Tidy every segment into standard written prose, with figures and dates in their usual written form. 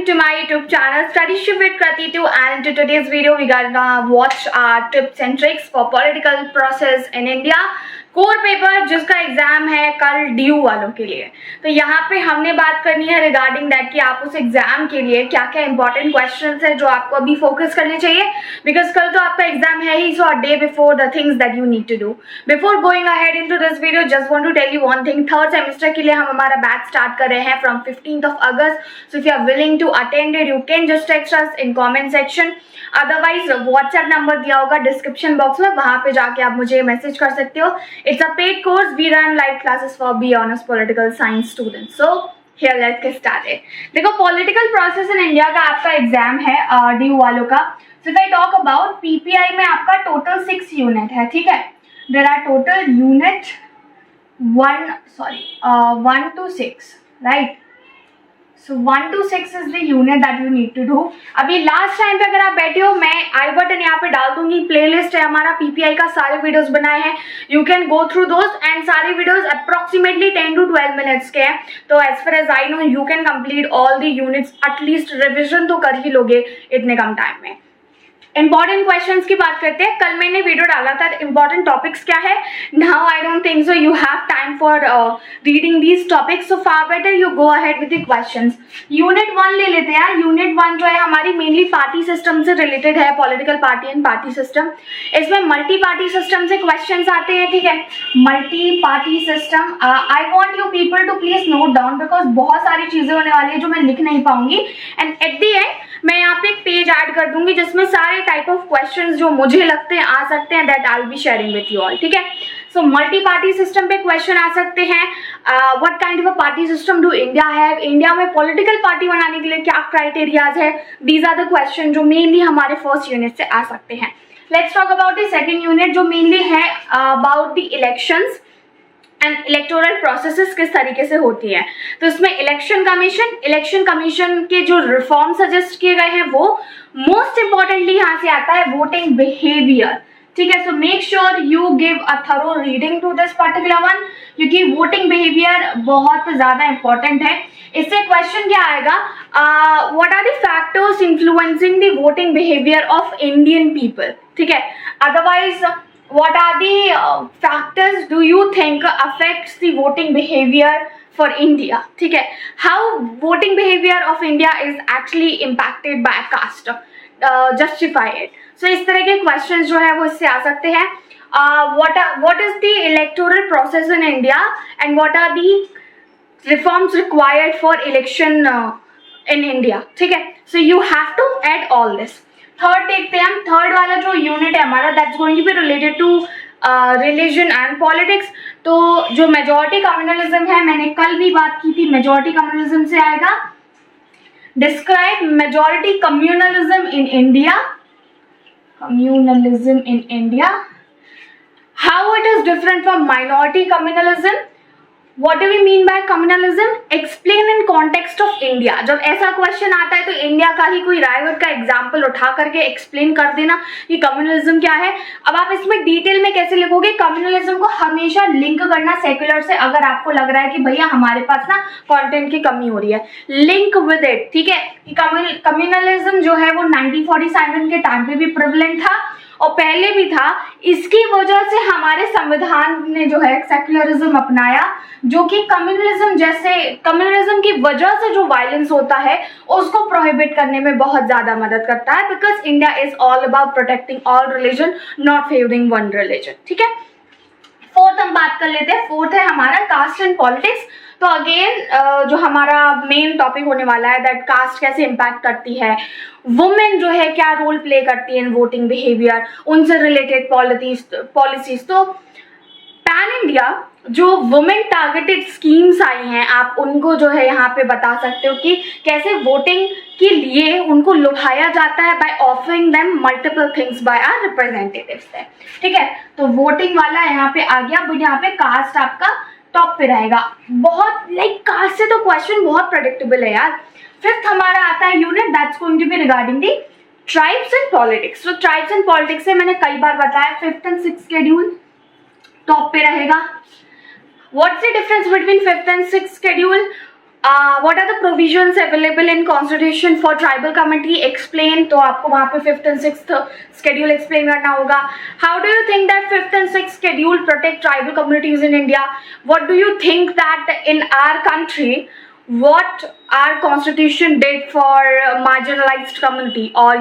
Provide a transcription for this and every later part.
to my YouTube channel Studyship with Krati 2, and in today's video we gonna watch our tips and tricks for political process in India core paper जिसका exam है कल due वालों के लिए। तो यहाँ पे हमने बात करनी है रिगार्डिंग दैट कि आप उस एग्जाम के लिए क्या क्या इंपॉर्टेंट क्वेश्चंस है जो आपको अभी फोकस करने चाहिए, बिकॉज कल तो आपका एग्जाम है ही। So a day before the things that you need to do before going ahead into this video, just want to tell you one thing. Third semester के लिए हम हमारा बैच स्टार्ट कर रहे हैं from 15th of August। So if you are willing to attend it, you can just text us in comment section. Otherwise WhatsApp number दिया होगा description box में, वहां पे जाके आप मुझे मैसेज कर सकते हो। It's a paid course, we run live classes for B honours political science students. So here let's get started. देखो, पॉलिटिकल प्रोसेस इन इंडिया का आपका एग्जाम है ड्यू वालों का। So if I talk about PPI में आपका total 6 unit है, ठीक है। There are total unit 1 to 6, right. So 1 to 6 is the unit that you need to do। अभी लास्ट टाइम पे अगर आप बैठे हो, मैं आई बटन यहाँ पे डाल दूंगी, प्लेलिस्ट है हमारा पीपीआई का, सारे वीडियोस बनाए हैं, यू कैन गो थ्रू दोस्त। एंड सारे वीडियोस अप्रोक्सीमेटली 10 to 12 मिनट्स के हैं। तो as far as I know you can complete all the units, at least revision तो कर ही लोगे इतने कम टाइम में। इंपॉर्टेंट क्वेश्चंस की बात करते हैं। कल मैंने वीडियो डाला था इंपॉर्टेंट टॉपिक्स क्या है। Now I don't think so you have time for reading these topics, so far better you go ahead with the questions. Unit 1 ले लेते हैं। यूनिट 1 जो है हमारी मेनली पार्टी सिस्टम से रिलेटेड है, political party and party system. इसमें multi party system से क्वेश्चंस आते हैं, ठीक है। Multi party system, I want you people to please note down, because बहुत सारी चीजें होने वाली है जो मैं लिख नहीं पाऊंगी। एंड एट द एंड मैं यहाँ पे एक पेज ऐड कर दूंगी जिसमें सारे टाइप ऑफ क्वेश्चंस जो मुझे लगते हैं आ सकते हैं, that I will be sharing with you all, ठीक है। सो मल्टी पार्टी सिस्टम पे क्वेश्चन आ सकते हैं। What kind of a party system do India have, India में पॉलिटिकल पार्टी बनाने के लिए क्या क्राइटेरियाज है, दीज आर द क्वेश्चन जो मेनली हमारे फर्स्ट यूनिट से आ सकते हैं। Let's talk about the second unit जो मेनली है about the elections and electoral processes किस तरीके से होती है। तो इसमें इलेक्शन कमीशन के जो रिफॉर्म सजेस्ट किए गए हैं वो मोस्ट इंपॉर्टेंटली यहाँ से आता है वोटिंग बिहेवियर, ठीक है। So make sure you give a thorough reading to this particular one, क्योंकि वोटिंग बिहेवियर बहुत ज्यादा इंपॉर्टेंट है। इससे क्वेश्चन क्या आएगा, what are the factors influencing the voting behaviour of Indian people, ठीक है। Otherwise what are the factors do you think affects the voting behavior for India, ठीक है। how voting behavior of India is actually impacted by caste, justify it। so इस तरह के questions जो है वो इससे आ सकते हैं। what is the electoral process in India and what are the reforms required for election in India, ठीक है। so you have to add all this। Third देखते हैं हम। थर्ड वाला जो यूनिट है हमारा, that's going to be related to religion and politics. तो जो मेजॉरिटी कम्युनलिज्म है, मैंने कल भी बात की थी, मेजॉरिटी कम्युनलिज्म से आएगा। Describe majority communalism in India, how it is different from minority communalism, What do we mean by communalism? Explain in context of India। जब ऐसा क्वेश्चन आता है तो इंडिया का ही कोई रायगढ़ का एग्जाम्पल उठा करके एक्सप्लेन कर देना कि कम्युनलिज्म क्या है। अब आप इसमें डिटेल में कैसे लिखोगे, कम्युनलिज्म को हमेशा लिंक करना सेक्युलर से। अगर आपको लग रहा है कि भैया हमारे पास ना कंटेंट की कमी हो रही है, लिंक विद इट, ठीक है। कम्युनलिज्म जो है वो 1947 के टाइम पे भी प्रेवलेंट था और पहले भी था। इसकी वजह से हमारे संविधान ने जो है सेक्युलरिज्म अपनाया, जो कि कम्युनलिज्म की वजह से जो वायलेंस होता है उसको प्रोहिबिट करने में बहुत ज्यादा मदद करता है, because India is all about protecting all religion, not favouring one religion, ठीक है। फोर्थ हम बात कर लेते हैं। फोर्थ है हमारा कास्ट एंड पॉलिटिक्स। तो अगेन जो हमारा मेन टॉपिक होने वाला है, दैट कास्ट कैसे इम्पैक्ट करती है, वुमेन जो है क्या रोल प्ले करती है इन वोटिंग बिहेवियर, उनसे रिलेटेड पॉलिसीज। तो पैन इंडिया जो वुमेन टारगेटेड स्कीम्स आई हैं, आप उनको जो है यहाँ पे बता सकते हो कि कैसे वोटिंग के लिए उनको लुभाया जाता है by offering them multiple things by our representatives, ठीक है। तो वोटिंग वाला यहाँ पे आ गया। बट यहाँ पे कास्ट आपका टॉप पे रहेगा। बहुत कास्ट से तो क्वेश्चन बहुत प्रेडिक्टेबल है यार। फिफ्थ हमारा आता है unit, that's going to be regarding the tribes and politics. तो ट्राइब्स एंड पॉलिटिक्स से मैंने कई बार बताया, 5th and 6th schedule top पे रहेगा। What's the difference between 5th and 6th schedule? What are the provisions available in constitution for tribal community, explain. तो आपको वहाँ पे 5th and 6th schedule explain करना होगा। How do you think that 5th and 6th schedule protect tribal communities in India? What do you think that in our country what our constitution did for marginalized community or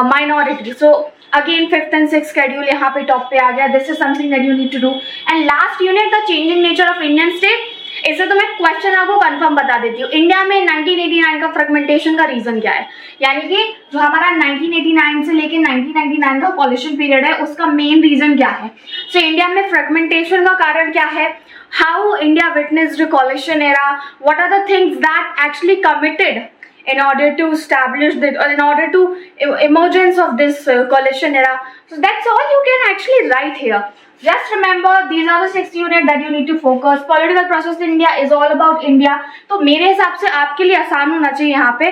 minority? So again 5th and 6th schedule यहाँ पे top पे आ गया। This is something that you need to do. And last unit, the changing nature of Indian state। इससे तो मैं question आपको confirm बता देती हूँ। इंडिया में 1989 का फ्रेगमेंटेशन का रीजन क्या है, यानी कि जो हमारा 1989 से लेके 1999 का पॉलिशन पीरियड है उसका मेन रीजन क्या है। सो इंडिया में फ्रेगमेंटेशन का कारण क्या है, how India witnessed coalition era, what are the things that actually committed in order to establish this or in order to emergence of this coalition era. So that's all you can actually write here. Just remember these are the 6 unit that you need to focus. Political process in India is all about India. तो मेरे हिसाब से आपके लिए आसान होना चाहिए यहाँ पे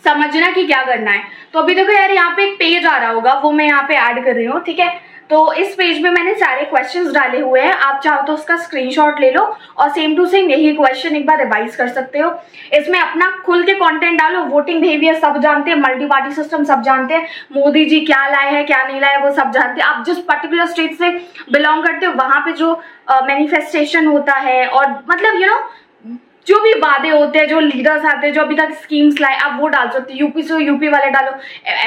समझना कि क्या करना है। तो अभी देखो यार यहाँ पे एक पेज आ रहा होगा, वो मैं यहाँ पे ऐड कर रही हूँ, ठीक है। तो इस पेज में मैंने सारे क्वेश्चंस डाले हुए हैं, आप चाहो तो उसका स्क्रीनशॉट ले लो और सेम टू सेम यही क्वेश्चन एक बार रिवाइज कर सकते हो। इसमें अपना खुल के कंटेंट डालो, वोटिंग बिहेवियर सब जानते हैं, मल्टी पार्टी सिस्टम सब जानते हैं, मोदी जी क्या लाए हैं क्या नहीं लाए वो सब जानते हैं। आप जिस पर्टिकुलर स्टेट से बिलोंग करते हो वहां पे जो मैनिफेस्टेशन होता है और मतलब जो भी वादे होते हैं, जो लीडर्स आते हैं, जो अभी तक स्कीम्स लाए, आप वो डाल सकते हो। यूपी से यूपी वाले डालो,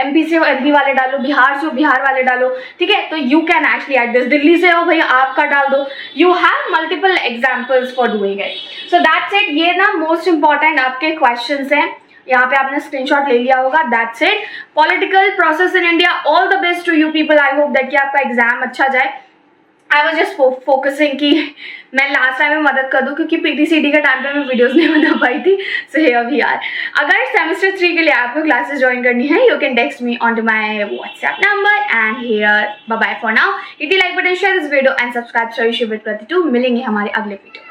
एमपी से एमपी वाले डालो, बिहार से बिहार वाले डालो, ठीक है। तो you can actually add this. Delhi से हो भैया आपका डाल दो। You have multiple examples for doing it. So that's it. ये ना मोस्ट इंपॉर्टेंट आपके क्वेश्चंस हैं, यहाँ पे आपने स्क्रीनशॉट ले लिया होगा। That's it. Political process in India, all the best to you people. I hope that कि आपका एग्जाम अच्छा जाए। आई वॉज जस्ट फोकसिंग कि मैं लास्ट टाइम में मदद कर दूँ, क्योंकि पीटीसीटी के टाइम पे मैं वीडियोस नहीं बना पाई थी। सो अभी यार अगर सेमेस्टर 3 के लिए आपको क्लासेस ज्वाइन करनी है, you can text me on to my WhatsApp number and here. Bye bye for now. Hit the like button, share this video and subscribe. मिलेंगे हमारे अगले वीडियो।